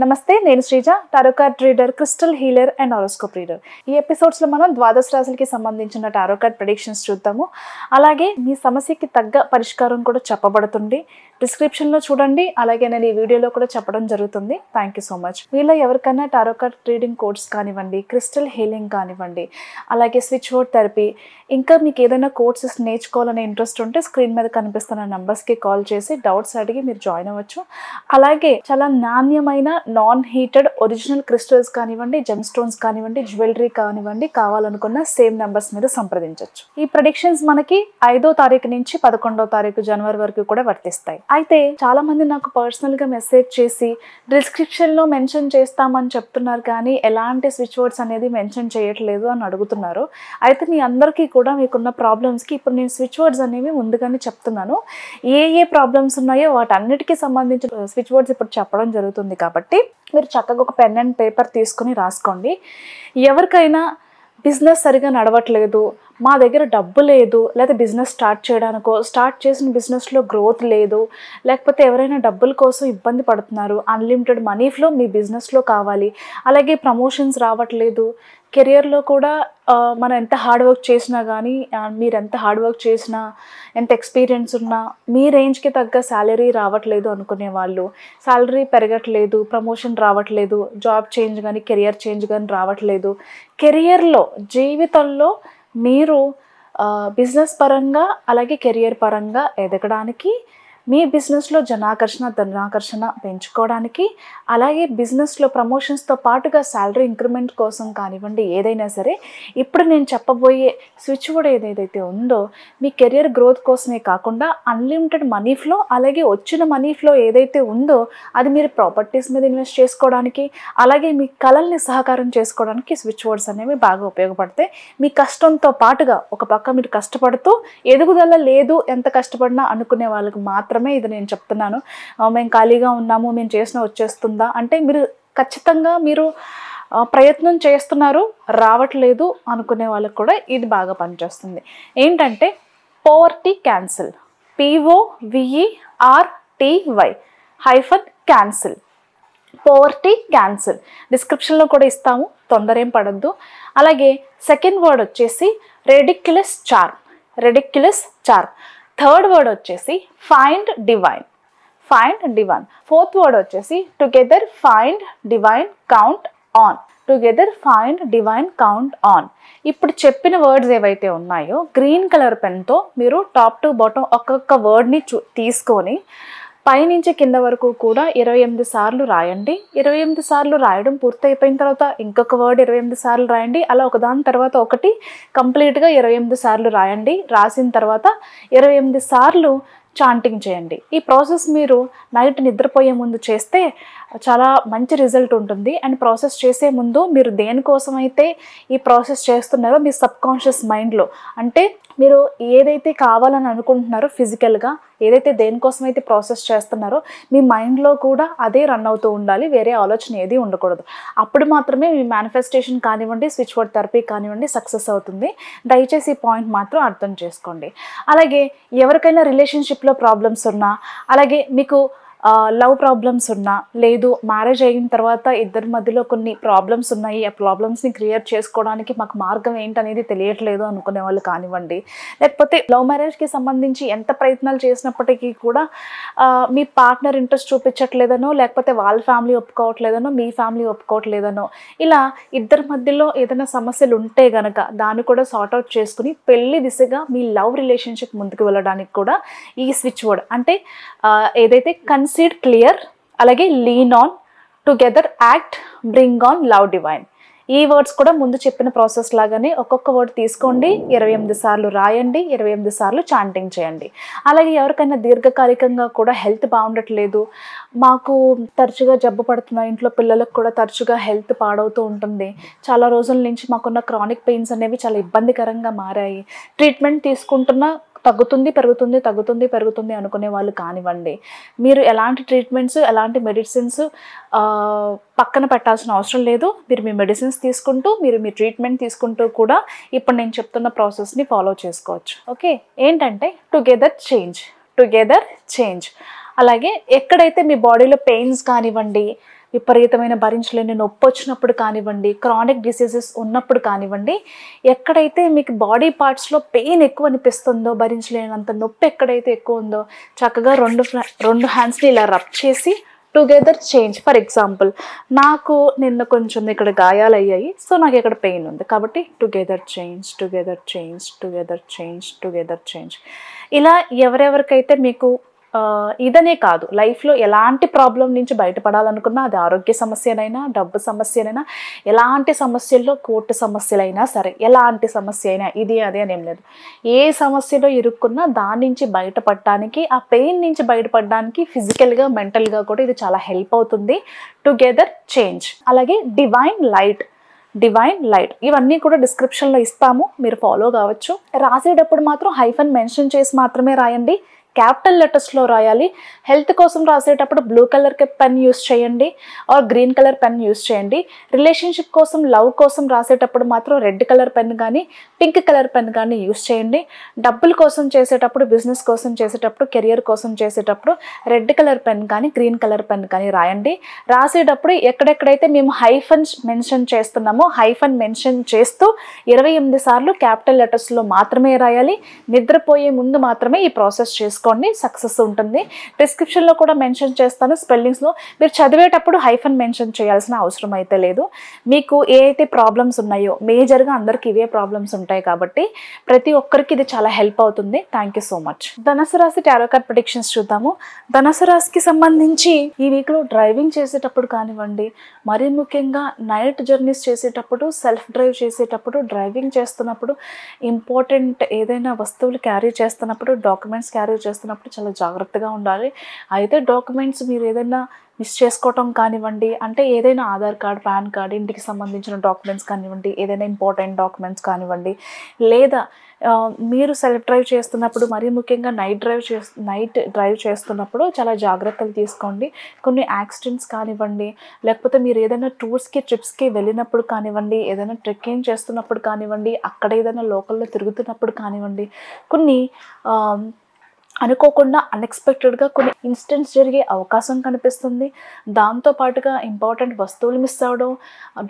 నమస్తే, నేను Sreeja, tarot card reader, crystal healer and horoscope reader. ఈ ఎపిసోడ్స్లో మనం ద్వాదశ రాశులకి సంబంధించిన టారో కార్డ్ ప్రెడిక్షన్స్ చూద్దాము. అలాగే మీ సమస్యకి తగ్గ పరిష్కారం కూడా చెప్పబడుతుంది. డిస్క్రిప్షన్లో చూడండి. అలాగే నేను ఈ వీడియోలో కూడా చెప్పడం జరుగుతుంది. Thank you so much. మీలో ఎవరికైనా టారో కార్డ్ రీడింగ్ కోర్స్ కానివ్వండి, క్రిస్టల్ హీలింగ్ కానివ్వండి, అలాగే స్విచ్ వర్డ్ థెరపీ, ఇంకా మీకు ఏదైనా కోర్సెస్ నేర్చుకోవాలనే ఇంట్రెస్ట్ ఉంటే స్క్రీన్ మీద కనిపిస్తున్న నెంబర్స్కి కాల్ చేసి డౌట్స్ అడిగి మీరు జాయిన్ అవ్వచ్చు. అలాగే చాలా నాణ్యమైన నాన్ హీటెడ్ ఒరిజినల్ క్రిస్టల్స్ కానివ్వండి, జెమ్ స్టోన్స్ కానివ్వండి, జ్యువెలరీ కానివ్వండి కావాలనుకున్న సేమ్ నెంబర్స్ మీద సంప్రదించవచ్చు. ఈ ప్రెడిక్షన్స్ మనకి 5వ తారీఖు నుంచి 11వ తారీఖు జనవరి వరకు కూడా వర్తిస్తాయి. అయితే చాలా మంది నాకు పర్సనల్ గా మెసేజ్ చేసి డిస్క్రిప్షన్ లో మెన్షన్ చేస్తామని చెప్తున్నారు, కానీ ఎలాంటి స్విచ్ వర్డ్స్ అనేది మెన్షన్ చేయట్లేదు అని అడుగుతున్నారు. అయితే మీ అందరికీ కూడా మీకున్న ప్రాబ్లమ్స్కి ఇప్పుడు నేను స్విచ్ వర్డ్స్ అనేవి ముందుగానే చెప్తున్నాను. ఏ ప్రాబ్లమ్స్ ఉన్నాయో వాటన్నిటికీ సంబంధించిన స్విచ్ వర్డ్స్ ఇప్పుడు చెప్పడం జరుగుతుంది. కాబట్టి మీరు చక్కగా ఒక పెన్ అండ్ పేపర్ తీసుకుని రాసుకోండి. ఎవరికైనా బిజినెస్ సరిగా నడవట్లేదు, మా దగ్గర డబ్బు లేదు, లేదా బిజినెస్ స్టార్ట్ చేయడానికో, స్టార్ట్ చేసిన బిజినెస్లో గ్రోత్ లేదు, లేకపోతే ఎవరైనా డబ్బుల కోసం ఇబ్బంది పడుతున్నారు, అన్లిమిటెడ్ మనీ ఫ్లో మీ బిజినెస్లో కావాలి, అలాగే ప్రమోషన్స్ రావట్లేదు, కెరియర్లో కూడా మనం ఎంత హార్డ్ వర్క్ చేసినా కానీ, మీరు ఎంత హార్డ్ వర్క్ చేసినా, ఎంత ఎక్స్పీరియన్స్ ఉన్నా మీ రేంజ్కి తగ్గ శాలరీ రావట్లేదు అనుకునే వాళ్ళు, శాలరీ పెరగట్లేదు, ప్రమోషన్ రావట్లేదు, జాబ్ చేంజ్ కానీ కెరియర్ చేంజ్ కానీ రావట్లేదు, కెరియర్లో జీవితంలో మీరు బిజినెస్ పరంగా అలాగే కెరియర్ పరంగా ఎదగడానికి, మీ బిజినెస్లో జనాకర్షణ ధనాకర్షణ పెంచుకోవడానికి, అలాగే బిజినెస్లో ప్రమోషన్స్తో పాటుగా శాలరీ ఇంక్రిమెంట్ కోసం కానివ్వండి, ఏదైనా సరే ఇప్పుడు నేను చెప్పబోయే స్విచ్ వర్డ్ ఏదైతే ఉందో మీ కెరియర్ గ్రోత్ కోసమే కాకుండా అన్లిమిటెడ్ మనీ ఫ్లో, అలాగే వచ్చిన మనీ ఫ్లో ఏదైతే ఉందో అది మీరు ప్రాపర్టీస్ మీద ఇన్వెస్ట్ చేసుకోవడానికి, అలాగే మీ కళల్ని సహకారం చేసుకోవడానికి స్విచ్ వర్డ్స్ అనేవి బాగా ఉపయోగపడతాయి. మీ కష్టంతో పాటుగా ఒక పక్క మీరు కష్టపడుతూ ఎదుగుదల లేదు ఎంత కష్టపడినా అనుకునే వాళ్ళకి మాత్రం ఇది నేను చెప్తున్నాను. మేము ఖాళీగా ఉన్నాము, మేము చేసిన వచ్చేస్తుందా అంటే మీరు ఖచ్చితంగా మీరు ప్రయత్నం చేస్తున్నారు, రావట్లేదు అనుకునే వాళ్ళకి కూడా ఇది బాగా పనిచేస్తుంది. ఏంటంటే poverty cancel, POVERTY poverty cancel. డిస్క్రిప్షన్లో కూడా ఇస్తాము, తొందర ఏం పడద్దు. అలాగే సెకండ్ వర్డ్ వచ్చేసి రెడిక్యులస్ చార్మ్. థర్డ్ వర్డ్ వచ్చేసి ఫైండ్ డివైన్. ఫోర్త్ వర్డ్ వచ్చేసి together find divine count on. ఇప్పుడు చెప్పిన వర్డ్స్ ఏవైతే ఉన్నాయో గ్రీన్ కలర్ పెన్తో మీరు టాప్ టు బాటమ్ ఒక్కొక్క వర్డ్ని తీసుకొని పైనుంచి కింద వరకు కూడా 28 సార్లు రాయండి. 28 సార్లు రాయడం పూర్తయిపోయిన తర్వాత ఇంకొక వర్డ్ 28 సార్లు రాయండి. అలా ఒకదాని తర్వాత ఒకటి కంప్లీట్గా 28 సార్లు రాయండి. రాసిన తర్వాత 28 సార్లు చాంటింగ్ చేయండి. ఈ ప్రాసెస్ మీరు నైట్ నిద్రపోయే ముందు చేస్తే చాలా మంచి రిజల్ట్ ఉంటుంది. అండ్ ప్రాసెస్ చేసే ముందు మీరు దేనికోసమైతే ఈ ప్రాసెస్ చేస్తున్నారో మీ సబ్కాన్షియస్ మైండ్లో, అంటే మీరు ఏదైతే కావాలని అనుకుంటున్నారో ఫిజికల్గా, ఏదైతే దేనికోసమైతే ప్రాసెస్ చేస్తున్నారో మీ మైండ్లో కూడా అదే రన్ అవుతూ ఉండాలి, వేరే ఆలోచన ఏది ఉండకూడదు. అప్పుడు మాత్రమే మీ మేనిఫెస్టేషన్ కానివ్వండి, స్విచ్ వర్డ్ థెరపీ కానివ్వండి సక్సెస్ అవుతుంది. దయచేసి ఈ పాయింట్ మాత్రం అర్థం చేసుకోండి. అలాగే ఎవరికైనా రిలేషన్షిప్లో ప్రాబ్లమ్స్ ఉన్నా, అలాగే మీకు లవ్ ప్రాబ్లమ్స్ ఉన్నా, లేదు మ్యారేజ్ అయిన తర్వాత ఇద్దరి మధ్యలో కొన్ని ప్రాబ్లమ్స్ ఉన్నాయి, ఆ ప్రాబ్లమ్స్ని క్లియర్ చేసుకోవడానికి మాకు మార్గం ఏంటనేది తెలియట్లేదు అనుకునే వాళ్ళు కానివ్వండి, లేకపోతే లవ్ మ్యారేజ్కి సంబంధించి ఎంత ప్రయత్నాలు చేసినప్పటికీ కూడా మీ పార్ట్నర్ ఇంట్రెస్ట్ చూపించట్లేదనో, లేకపోతే వాళ్ళ ఫ్యామిలీ ఒప్పుకోవట్లేదనో, మీ ఫ్యామిలీ ఒప్పుకోవట్లేదనో, ఇలా ఇద్దరి మధ్యలో ఏదైనా సమస్యలు ఉంటే గనక దాన్ని కూడా సార్ట్అవుట్ చేసుకుని పెళ్లి దిశగా మీ లవ్ రిలేషన్షిప్ ముందుకు వెళ్ళడానికి కూడా ఈ స్విచ్ వర్డ్, అంటే ఏదైతే కన్సీడ్ క్లియర్, అలాగే lean on, together act, bring on, love divine, ఈ వర్డ్స్ కూడా ముందు చెప్పిన ప్రాసెస్ లాగానే ఒక్కొక్క వర్డ్ తీసుకోండి, 28 సార్లు రాయండి, 28 సార్లు చాంటింగ్ చేయండి. అలాగే ఎవరికైనా దీర్ఘకాలికంగా కూడా హెల్త్ బాగుండట్లేదు, మాకు తరచుగా జబ్బు పడుతున్నాయి, ఇంట్లో పిల్లలకు కూడా తరచుగా హెల్త్ పాడవుతూ ఉంటుంది, చాలా రోజుల నుంచి మాకున్న క్రానిక్ పెయిన్స్ అనేవి చాలా ఇబ్బందికరంగా మారాయి, ట్రీట్మెంట్ తీసుకుంటున్నా పెరుగుతుంది అనుకునే వాళ్ళు కానివ్వండి, మీరు ఎలాంటి ట్రీట్మెంట్స్, ఎలాంటి మెడిసిన్స్ పక్కన పెట్టాల్సిన అవసరం లేదు. మీరు మీ మెడిసిన్స్ తీసుకుంటూ, మీరు మీ ట్రీట్మెంట్ తీసుకుంటూ కూడా ఇప్పుడు నేను చెప్తున్న ప్రాసెస్ని ఫాలో చేసుకోవచ్చు. ఓకే, ఏంటంటే టుగెదర్ చేంజ్. అలాగే ఎక్కడైతే మీ బాడీలో పెయిన్స్ కానివ్వండి, విపరీతమైన భరించలేని నొప్పి వచ్చినప్పుడు కానివ్వండి, క్రానిక్ డిసీజెస్ ఉన్నప్పుడు కానివ్వండి, ఎక్కడైతే మీకు బాడీ పార్ట్స్లో పెయిన్ ఎక్కువ అనిపిస్తుందో, భరించలేనంత నొప్పి ఎక్కడైతే ఎక్కువ ఉందో చక్కగా రెండు హ్యాండ్స్ని ఇలా రబ్ చేసి టుగెదర్ చేంజ్. ఫర్ ఎగ్జాంపుల్, నాకు నిన్న కొంచెం ఇక్కడ గాయాలు అయ్యాయి, సో నాకు ఇక్కడ పెయిన్ ఉంది కాబట్టి together change, together change, together change, together change. ఇలా ఎవరెవరికైతే మీకు ఇదనే కాదు, లైఫ్లో ఎలాంటి ప్రాబ్లం నుంచి బయటపడాలనుకున్నా, అది ఆరోగ్య సమస్యనైనా, డబ్బు సమస్యనైనా, ఎలాంటి సమస్యల్లో, కోర్టు సమస్యలైనా సరే, ఎలాంటి సమస్య అయినా, ఇది అదే అనేం లేదు, ఏ సమస్యలో ఇరుక్కున్నా దాని నుంచి బయటపడడానికి, ఆ పెయిన్ నుంచి బయటపడడానికి ఫిజికల్గా, మెంటల్గా కూడా ఇది చాలా హెల్ప్ అవుతుంది. Together change. అలాగే డివైన్ లైట్ ఇవన్నీ కూడా డిస్క్రిప్షన్లో ఇస్తాము, మీరు ఫాలో కావచ్చు. రాసేటప్పుడు మాత్రం హైఫన్ మెన్షన్ చేసి మాత్రమే రాయండి, క్యాపిటల్ లెటర్స్లో రాయాలి. హెల్త్ కోసం రాసేటప్పుడు బ్లూ కలర్ పెన్ యూస్ చేయండి or green colour pen use చేయండి. రిలేషన్షిప్ కోసం, లవ్ కోసం రాసేటప్పుడు మాత్రం రెడ్ కలర్ పెన్ కానీ పింక్ కలర్ పెన్ కానీ యూస్ చేయండి. డబ్బుల కోసం చేసేటప్పుడు, బిజినెస్ కోసం చేసేటప్పుడు, కెరియర్ కోసం చేసేటప్పుడు రెడ్ కలర్ పెన్ కానీ గ్రీన్ కలర్ పెన్ కానీ రాయండి. రాసేటప్పుడు ఎక్కడెక్కడైతే మేము హైఫన్ మెన్షన్ చేస్తున్నామో హైఫన్ మెన్షన్ చేస్తూ 28 సార్లు క్యాపిటల్ లెటర్స్లో మాత్రమే రాయాలి. నిద్రపోయే ముందు మాత్రమే ఈ ప్రాసెస్ చేసుకోండి, సక్సెస్ ఉంటుంది. డిస్క్రిప్షన్లో కూడా మెన్షన్ చేస్తాను స్పెల్లింగ్స్లో. మీరు చదివేటప్పుడు హైఫన్ మెన్షన్ చేయాల్సిన అవసరం అయితే లేదు. మీకు ఏ అయితే ప్రాబ్లమ్స్ ఉన్నాయో, మేజర్గా అందరికీ ఇవే ప్రాబ్లమ్స్ ఉంటాయి కాబట్టి ప్రతి ఒక్కరికి ఇది చాలా హెల్ప్ అవుతుంది. Thank you so much. ధనుసు రాశి టారో కార్డ్ ప్రెడిక్షన్స్ చూద్దాము. ధనుసు రాశికి సంబంధించి ఈ వీక్లో డ్రైవింగ్ చేసేటప్పుడు కానివ్వండి, మరీ ముఖ్యంగా నైట్ జర్నీస్ చేసేటప్పుడు, సెల్ఫ్ డ్రైవ్ చేసేటప్పుడు, డ్రైవింగ్ చేస్తున్నప్పుడు, ఇంపార్టెంట్ ఏదైనా వస్తువులు క్యారీ చేస్తున్నప్పుడు, డాక్యుమెంట్స్ క్యారీ చేస్తున్నప్పుడు చాలా జాగ్రత్తగా ఉండాలి. అయితే డాక్యుమెంట్స్ మీరు ఏదైనా మిస్ చేసుకోవటం కానివ్వండి, అంటే ఏదైనా ఆధార్ కార్డ్, పాన్ కార్డ్, ఇంటికి సంబంధించిన డాక్యుమెంట్స్ కానివ్వండి, ఏదైనా ఇంపార్టెంట్ డాక్యుమెంట్స్ కానివ్వండి, లేదా మీరు సెల్ఫ్ డ్రైవ్ చేస్తున్నప్పుడు, మరీ ముఖ్యంగా నైట్ డ్రైవ్ చేస్తున్నప్పుడు చాలా జాగ్రత్తలు తీసుకోండి. కొన్ని యాక్సిడెంట్స్ కానివ్వండి, లేకపోతే మీరు ఏదైనా టూర్స్కి, ట్రిప్స్కి వెళ్ళినప్పుడు కానివ్వండి, ఏదైనా ట్రెక్కింగ్ చేస్తున్నప్పుడు కానివ్వండి, అక్కడ ఏదైనా లోకల్లో తిరుగుతున్నప్పుడు కానివ్వండి, కొన్ని అనుకోకుండా అన్ఎక్స్పెక్టెడ్గా కొన్ని ఇన్సిడెంట్స్ జరిగే అవకాశం కనిపిస్తుంది. దాంతోపాటుగా ఇంపార్టెంట్ వస్తువులు మిస్ అవ్వడం,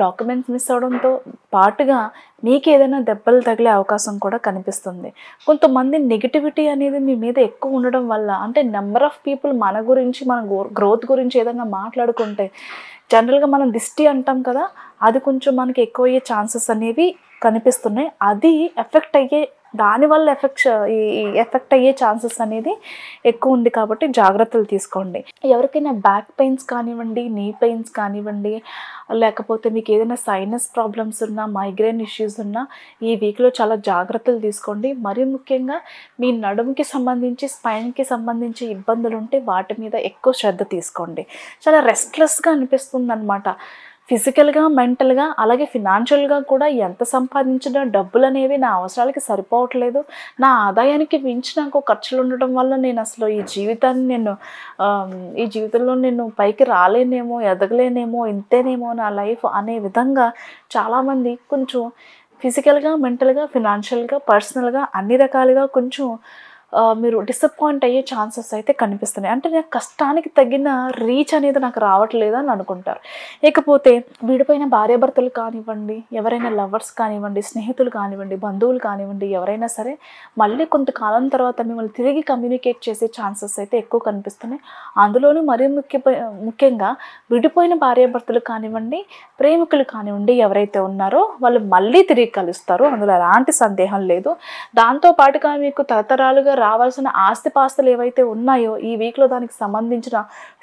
డాక్యుమెంట్స్ మిస్ అవ్వడంతో పాటుగా మీకు ఏదైనా దెబ్బలు తగిలే అవకాశం కూడా కనిపిస్తుంది. కొంతమంది నెగిటివిటీ అనేది మీ మీద ఎక్కువ ఉండడం వల్ల, అంటే నెంబర్ ఆఫ్ పీపుల్ మన గురించి, మన గ్రోత్ గురించి ఏదైనా మాట్లాడుకుంటే, జనరల్గా మనం దిష్టి అంటాం కదా, అది కొంచెం మనకి ఎక్కువ అయ్యే ఛాన్సెస్ అనేవి కనిపిస్తున్నాయి. అది దానివల్ల ఎఫెక్ట్ అయ్యే ఛాన్సెస్ అనేది ఎక్కువ ఉంది కాబట్టి జాగ్రత్తలు తీసుకోండి. ఎవరికైనా బ్యాక్ పెయిన్స్ కానివ్వండి, నీ పెయిన్స్ కానివ్వండి, లేకపోతే మీకు ఏదైనా సైనస్ ప్రాబ్లమ్స్ ఉన్నా, మైగ్రేన్ ఇష్యూస్ ఉన్నా ఈ వీక్లో చాలా జాగ్రత్తలు తీసుకోండి. మరీ ముఖ్యంగా మీ నడుముకి సంబంధించి, స్పైన్కి సంబంధించి ఇబ్బందులు ఉంటే వాటి మీద ఎక్కువ శ్రద్ధ తీసుకోండి. చాలా రెస్ట్లెస్గా అనిపిస్తుంది అనమాట, ఫిజికల్గా, మెంటల్గా, అలాగే ఫినాన్షియల్గా కూడా. ఎంత సంపాదించినా డబ్బులు అనేవి నా అవసరాలకి సరిపోవట్లేదు, నా ఆదాయానికి మించి నాకు ఖర్చులు ఉండటం వల్ల నేను అసలు ఈ జీవితంలో నేను పైకి రాలేనేమో, ఎదగలేనేమో, ఇంతేనేమో నా లైఫ్ అనే విధంగా చాలామంది కొంచెం ఫిజికల్గా, మెంటల్గా, ఫినాన్షియల్గా, పర్సనల్గా అన్ని రకాలుగా కొంచెం మీరు డిసప్పాయింట్ అయ్యే ఛాన్సెస్ అయితే కనిపిస్తున్నాయి. అంటే నాకు కష్టానికి తగిన రీచ్ అనేది నాకు రావట్లేదు అని అనుకుంటారు. ఇకపోతే విడిపోయిన భార్యాభర్తలు కానివ్వండి, ఎవరైనా లవర్స్ కానివ్వండి, స్నేహితులు కానివ్వండి, బంధువులు కానివ్వండి, ఎవరైనా సరే మళ్ళీ కొంతకాలం తర్వాత మిమ్మల్ని తిరిగి కమ్యూనికేట్ చేసే ఛాన్సెస్ అయితే ఎక్కువ కనిపిస్తున్నాయి. అందులోనూ మరీ ముఖ్యంగా విడిపోయిన భార్యాభర్తలు కానివ్వండి, ప్రేమికులు కానివ్వండి, ఎవరైతే ఉన్నారో వాళ్ళు మళ్ళీ తిరిగి కలుస్తారు, అందులో ఎలాంటి సందేహం లేదు. దాంతోపాటుగా మీకు తరతరాలుగా రావాల్సిన ఆస్తిపాస్తులు ఏవైతే ఉన్నాయో ఈ వీక్లో దానికి సంబంధించిన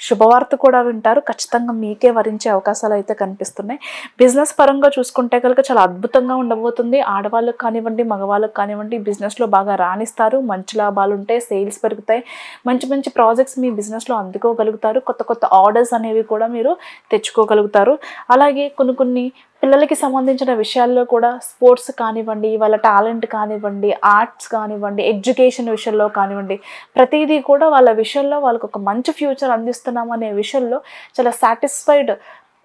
శుభవార్త కూడా వింటారు. ఖచ్చితంగా మీకే వరించే అవకాశాలు అయితే కనిపిస్తున్నాయి. బిజినెస్ పరంగా చూసుకుంటే కనుక చాలా అద్భుతంగా ఉండబోతుంది. ఆడవాళ్ళకి కానివ్వండి, మగవాళ్ళకి కానివ్వండి, బిజినెస్లో బాగా రాణిస్తారు, మంచి లాభాలు ఉంటాయి, సేల్స్ పెరుగుతాయి, మంచి మంచి ప్రాజెక్ట్స్ మీ బిజినెస్లో అందుకోగలుగుతారు, కొత్త కొత్త ఆర్డర్స్ అనేవి కూడా మీరు తెచ్చుకోగలుగుతారు. అలాగే కొన్ని పిల్లలకి సంబంధించిన విషయాల్లో కూడా, స్పోర్ట్స్ కానివ్వండి, వాళ్ళ టాలెంట్ కానివ్వండి, ఆర్ట్స్ కానివ్వండి, ఎడ్యుకేషన్ విషయంలో కానివ్వండి, ప్రతిదీ కూడా వాళ్ళ విషయంలో వాళ్ళకు ఒక మంచి ఫ్యూచర్ అందిస్తున్నాం అనే విషయంలో చాలా సాటిస్ఫైడ్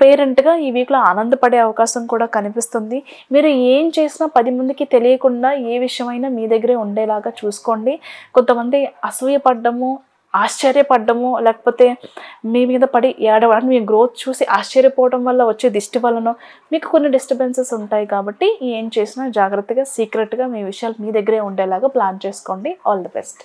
పేరెంట్గా ఈ వీక్లో ఆనందపడే అవకాశం కూడా కనిపిస్తుంది. మీరు ఏం చేసినా 10 మందికి తెలియకుండా ఏ విషయమైనా మీ దగ్గరే ఉండేలాగా చూసుకోండి. కొంతమంది అసూయపడ్డము, ఆశ్చర్యపడ్డము, లేకపోతే మీ మీద పడి ఏడవడం, మీ గ్రోత్ చూసి ఆశ్చర్యపోవడం వల్ల వచ్చే దిష్టి వలన మీకు కొన్ని డిస్టర్బెన్సెస్ ఉంటాయి. కాబట్టి ఏం చేసినా జాగ్రత్తగా సీక్రెట్గా మీ విషయాలు మీ దగ్గరే ఉండేలాగా ప్లాన్ చేసుకోండి. All the best.